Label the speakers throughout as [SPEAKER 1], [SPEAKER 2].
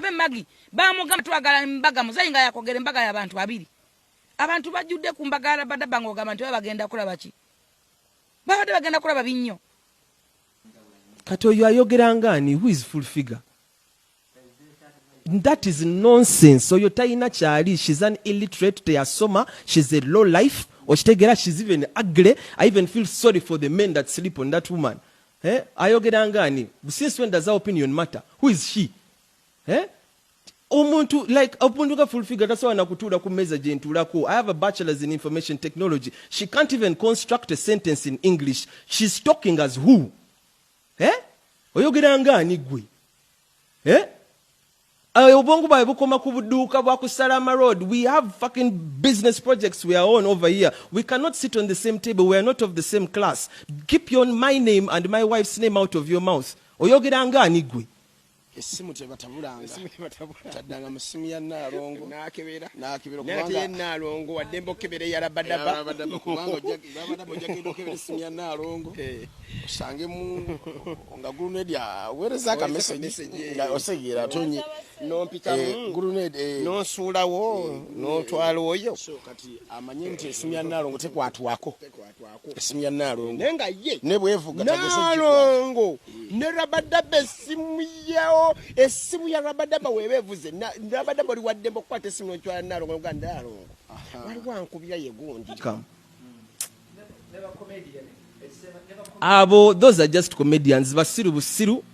[SPEAKER 1] olabe magi bamugamba twagala mbaga muzayi nga yakogera embaga y'abantu babiri abantu bajjudde ku mbaga Rabadaba ng'ogamba nti bagenda kulaba ki babadde bagenda kulaba binnyo
[SPEAKER 2] kati oyo ayogera ngani who is full figure that is nonsense oyo tayina kyali she's an illiterate teyasoma she's a low life okitegera she's even ugly I even feel sorry for the men that sleep on that woman ayogera ngani since when does our opinion matter who is she omuntu like omuntu ka full figure tasobola nakutuula ku meza gye ntuulako I have a bachelor's in information technology she can't even construct a sentence in English she's talking as who oyogera ngani gwe obwongo bwawe bukoma ku budduuka bwa ku Salama Road we have fucking business projects we are on over here we cannot sit on the same table we are not of the same class keep my name and my wife's name out of your mouth oyogera ngani gwe
[SPEAKER 3] esimu tebatabulanga taddanga musimu ya Nalongo nakebera
[SPEAKER 4] kubanga Nalongo wadde okebere ya Rabadaba
[SPEAKER 3] kubanga ojja kebera esimu ya Nalongo osange mu nga Gurunedi aweereza ka message nga osegira tonye
[SPEAKER 4] nompika
[SPEAKER 3] Gurunedi
[SPEAKER 4] nonsuulawo notwala oyo
[SPEAKER 3] so kati amanye nti esimu ya Nalongo tekwatwako esimu ya Nalongo
[SPEAKER 4] nenga ye
[SPEAKER 3] ne bwevuga
[SPEAKER 4] Nalongo ne Rabadaba esimu ya Rabadaba webevuze Rabadaba oli wadde okukwata esimu n'otwala Nalongo nganda Nalongo waliwo ankubira ye gundi
[SPEAKER 2] abo those are just comedians basiru busiru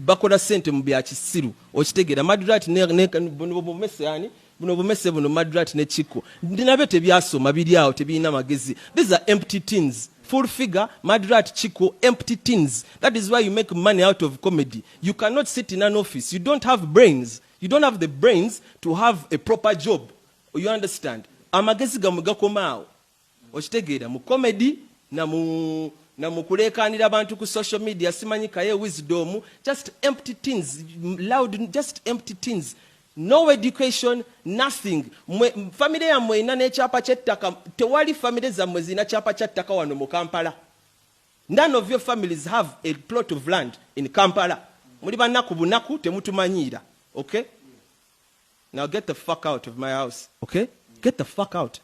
[SPEAKER 2] bakola sente mu bya kisiru okitegera Madrat ne buno bumese buno Madrat ne Chiko ndinabe tebyasoma biri awo tebirina magezi these are empty tins full figure Madrat Chiko empty tins that is why you make money out of comedy you cannot sit in an office you don't have brains you don't have the brains to have a proper job you understand amagezi gamugakomaawo okitegera mu comedy na mukulekanira abantu ku social media simanyika ye wisdom just empty things loud just empty things no education nothing family yamwe ina n'ekyapa ky'ettaka tewali family zammwe zina kyapa ky'ettaka wano mu Kampala none of your families have a plot of land in Kampala muli banaku bunaku temutumanyiira okay now get the fuck out of my house okay get the fuck out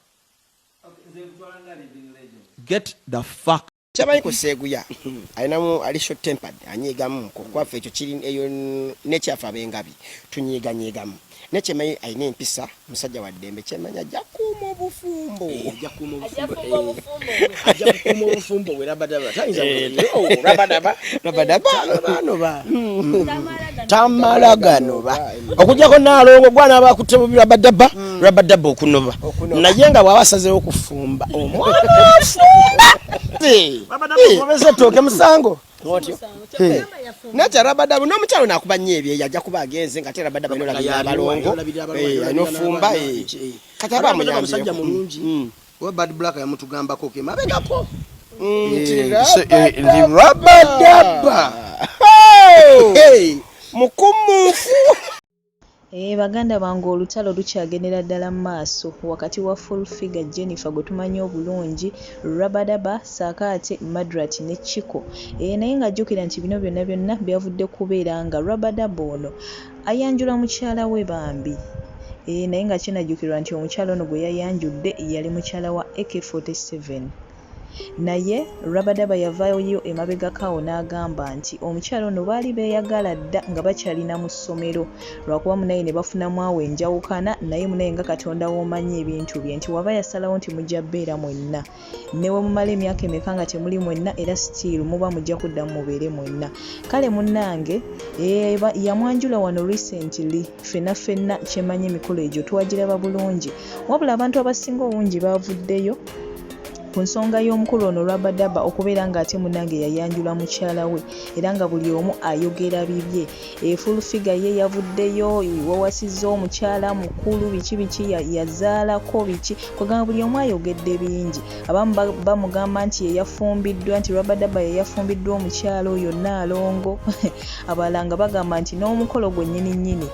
[SPEAKER 2] get the fuck
[SPEAKER 4] Chabayi kuseguya alinamu ali short tempered anyigamu kokwafe ekyo kiri eyo nekyafa bengabi tunyiganyigamu nekyemayi ayina empisa musajja wa ddembe kyemanya jakuma obufumbo we Rabadaba tayinza Rabadaba bano ba tamalagano okujjako Nalongo gwana abakutte mu Rabadaba okunoba naye nga bwabasazeewo okufumba omwana Rabadaba toke musango otyo nacha Rabadaba n'omukyalo nakuba nnyo ebyo yajja kuba agenze nga te Rabadaba ino labira abalongo anofumba kati aba musajja mulungi we Bad Black yamutugambako ke mabegako Rabadaba mukumufu
[SPEAKER 5] baganda bange olutalo lukyagendera ddala mu maaso wakati wa full figure Jennifer gwe tumanyi obulungi Rabadaba saakaate Madrat ne Chiko naye ng'ajjukira nti bino byonna byavudde kubeera nga Rabadaba ono ayanjula mukyala we bambi naye nga kinajjukirwa nti omukyala ono gwe yayanjudde yali mukyala wa AK47 naye Rabadaba yavaayo emabegakawo n'agamba nti omukyala ono baali beeyagala dda nga bakyalina mu ssomero lwakuba munaye ne bafunamu awo enjawukana naye munaye nga Katonda w'omanyi ebintu bye nti waba yasalawo nti mujja bbeera mwenna ne we mumala emyaka emeka nga temuli mwenna era still muba mujja kudda mubeere mwenna kale munnange yamwanjula wano recently ffenna kyemanyi emikolo egyo twagiraba bulungi wabula abantu abasinga obungi baavuddeyo ku nsonga y'omukulu ono Rabadaba okubeera ng'ate munnange yayanjula mukyala we era nga buli omu ayogera bibye full figure ye yavuddeyo wawasizza omukyala mukulu biki yazaalako biki kwegamba buli omu ayogedde bingi abamu bamugamba nti yeyafumbiddwa nti Rabadaba yeyafumbiddwa omukyala oyo Nalongo abalala nga bagamba nti n'omukolo gwe nnyini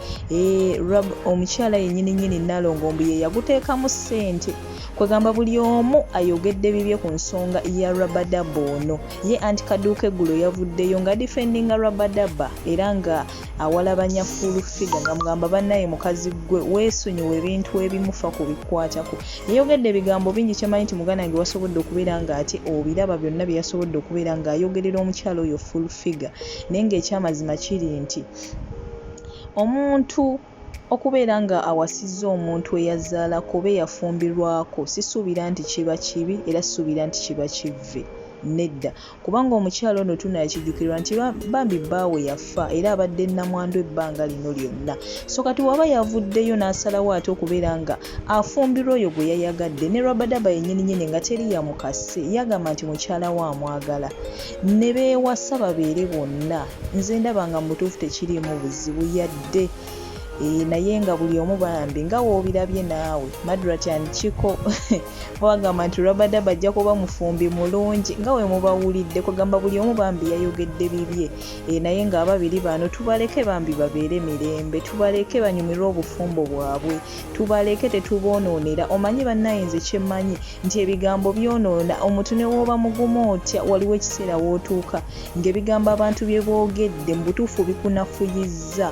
[SPEAKER 5] omukyala ye nnyini Nalongo mbu ye yaguteekamu ssente kwegamba buli omu ayogedde ayogedde bibye ku nsonga ya Rabadaba ono. Ye Anti Kaduuke Ggulo yavuddeyo nga defendinga Rabadaba era nga awalabanya full figure nga mugamba bannaye mukazi gwe weesonyiwa ebintu ebimufa ku bikwatako. Yayogedde ebigambo bingi kyemanyi nti muganda wange wasobodde okubeera nga ate obiraba byonna bye yasobodde okubeera nga ayogerera omukyalo oyo full figure. Naye ng'ekyamazima kiri nti omuntu okubeera nga awasizza omuntu eyazaalako be yafumbirwako sisuubira nti kiba kibi era sisuubira nti kiba kivve. Nedda, kubanga omukyalo ono tunakijjukirwa nti bambi bbaawe yafa era abadde nnamwandu ebbanga lino lyonna. So kati waba yavuddeyo n'asalawo ate okubeera nga afumbirwa oyo gwe yayagadde ne Rabadaba yennyini nga teri yamukase yagamba nti mukyala we amwagala ne beewasa babeere bonna. Nze ndaba nga mu butuufu tekiriimu buzibu yadde naye nga buli omu bambi nga woobirabye naawe Madrat and Chiko bagamba nti Rabadaba ajja kuba mufumbi mulungi nga we mubawulidde kugamba buli omu bambi yayogedde bibye naye nga ababiri bano tubaleke bambi babeere mirembe, tubaleke banyumirwe obufumbo bwabwe, tubaleke tetuboonoonera. Omanyi bannaye nze kyemmanyi nti ebigambo byonoona omuntu ne wooba mugumu otya waliwo ekiseera wootuuka ng'ebigambo abantu bye boogedde mu butuufu bikunafuyizza.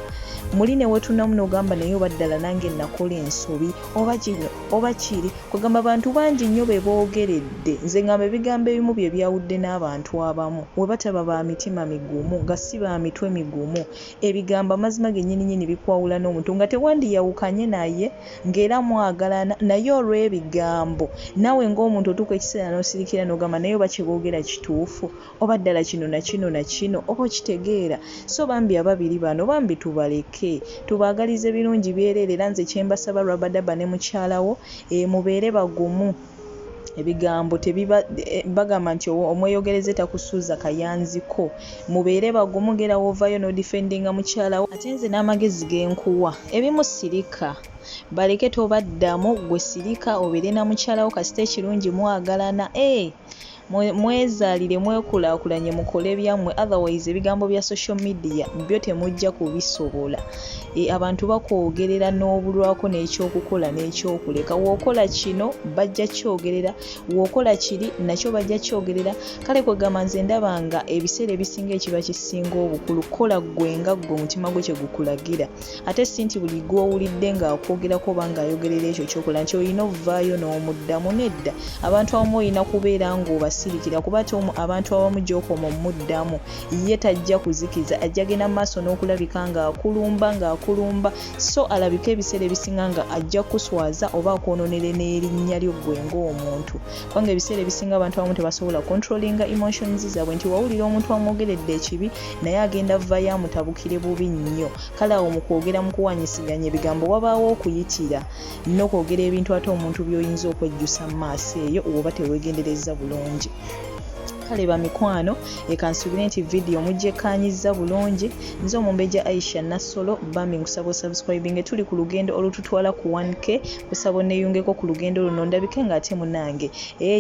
[SPEAKER 5] Muli ne wetunamu n'ogamba naye oba ddala nange nakola ensobi oba kino oba kiri kugamba abantu bangi nnyo be boogeredde. Nze ngamba ebigambo ebimu bye byawudde n'abantu abamu we bataba ba mitima migumu nga si ba mitwe migumu. Ebigambo amazima gennyini bikwawula n'omuntu nga tewandiyawukanye naye ng'era mwagalana naye olw'ebigambo nawe ng'omuntu otuuka ekiseera n'osirikira n'ogamba naye oba kyeboogera kituufu oba ddala kino na kino na kino oba okitegeera. So bambi ababiri bano bambi tubaleke tubaagalize birungi byereere era nze kyembasaba Rabadaba ne mukyalawo mubeere bagumu. Ebigambo tebiba bagamba nti omweyogereze takusuuza kayanziko. Mubeere bagumu ngera woovayo no defendinga mukyalawo. Ate nze n'amagezi genkuwa ebimu sirika baleke tobaddamu gwe sirika obeere na mukyalawo kasita ekirungi mwagalana mwezaalire mwekulaakulanye mukole byammwe. Otherwise ebigambo bya social media byo temujja kubisobola. Abantu bakwogerera n'obulwako n'ekyokukola n'ekyokuleka. Wookola kino bajja kyogerera, wookola kiri nakyo bajja kyogerera. Kale kwegamba nze ndaba nga ebiseera ebisinga ekiba kisinga obukulu kola gwe nga gwe omutima gwe kye gukulagira. Ate si nti buli gw'owulidde ng'akwogerako oba ng'ayogerera ekyo kyokola nti olina ovaayo n'omuddamu. Nedda, abantu abamu olina kubeera ng'obasirikira kuba abantu abamu gy'okoma omuddamu ye tajja kuzikiza ajja genda maaso n'okulabika ng'akulumba so alabika ebiseera ebisinga nga ajja kuswaza oba akwononere n'erinnya lyo gwe ng'omuntu. Kubanga ebiseera ebisinga abantu abamu tebasobola controllinga emotions zaabwe nti wawulira omuntu amwogeredde ekibi naye agenda vaayo amutabukire bubi nnyo. Kale awo mu kwogera mu kuwanyisiganya ebigambo wabaawo okuyitira n'okwogera ebintu ate omuntu by'oyinza okwejjusa mu maaso eyo oba teweegendereza bulungi. Kale bamikwano ekansubire nti video mugyekanyiza bulungi. Nze Omumbejja Aisha Nassolo bambi nkusaba subscribing tuli ku lugendo olututwala ku 1K kusaba neeyungeko ku lugendo luno ndabike ng'ate munange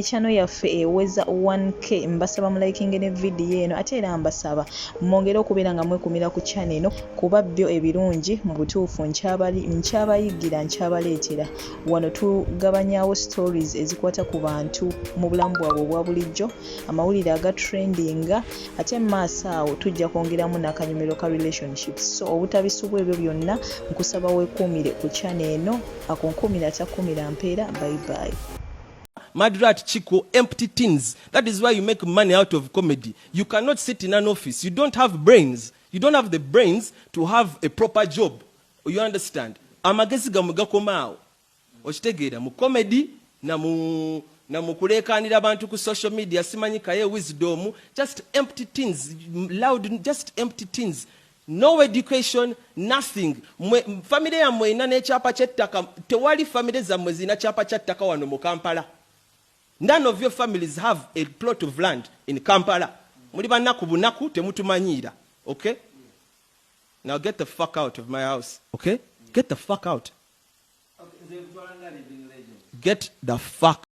[SPEAKER 5] channel yaffe eweza 1K mbasaba mu liking ne video eno ate era mbasaba mwongere okubeera nga mwekumira ku channel eno kuba byo ebirungi mu butuufu nkyabayigira nkyabaleetera wano tugabanyaawo stories ezikwata ku bantu mu bulamu bwabwe obwa bulijjo amawulire aga trendinga ate maaso awo tujja kwongeramu n'akanyumiro ka relationships. So obutabisubwa ebyo byonna nkusaba weekuumire ku channel eno akonkumira takumira mpeera. Bye bye.
[SPEAKER 2] Madrat Chiko, empty tins. That is why you make money out of comedy. You cannot sit in an office. You don't have brains. You don't have the brains to have a proper job. You understand? Amagezi gamugakomao. Okitegeera mu comedy na mukulekanira abantu ku social media simanyikaye wisdom, just empty things, loud, just empty things. No education, nothing. Family yammwe ina n'ekyapa ky'ettaka, tewali family zammwe zina kyapa ky'ettaka wano mu Kampala. None of your families have a plot of land in Kampala. Muli bannaku bunaku temutumanyiira. Okay? Now get the fuck out of my house. Okay? Get the fuck out. Get the fuck